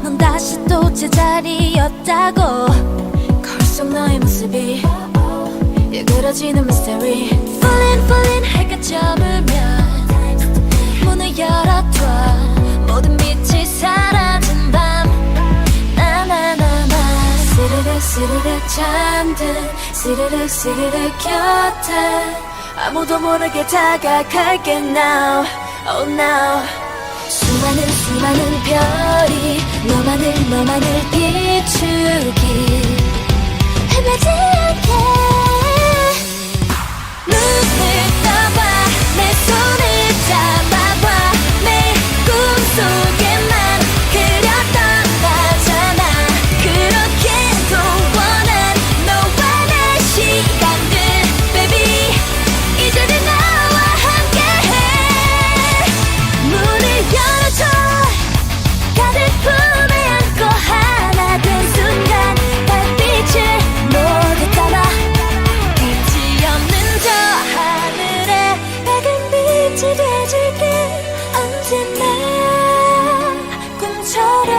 넌 다시 또 제자리였다고. 거울 속 너의 모습이 일그러지는 미스터리. Falling 해가 저물면 문을 열어둬. 모든 빛이 사라진 밤. 나나나나 스르륵 잠든 스르륵 곁에 아무도 모르게 다가갈게 now. Oh now. 수많은 별이 너만을 비추기 헤매지 않게 눈을 떠봐 내 손을 잡아봐 매일 꿈속에만 그렸던 나잖아. 그렇게도 원한 너와 내 시간들 baby 이제는 나와 함께해. 문을 열어줘 가득 품에 안고 하나 된 순간 달빛을 모두 담아 끝이 없는 저 하늘에 밝은 빛이 돼줄게. 언제나 꿈처럼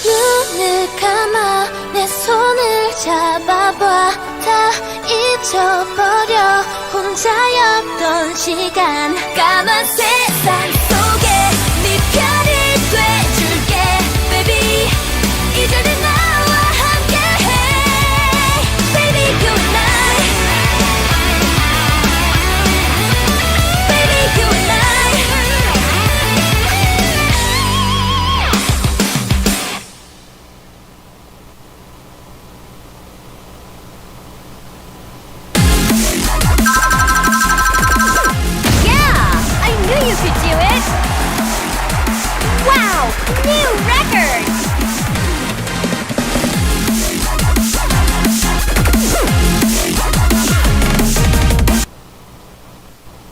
눈을 감아 내 손을 잡아봐. 다 잊어버려 혼자였던 시간. 까만 세상 속에 네 편이 돼줄게 baby 이제는 나와 함께해. Baby you and I Baby you and I Yeah, I knew you could do it. Wow, new record.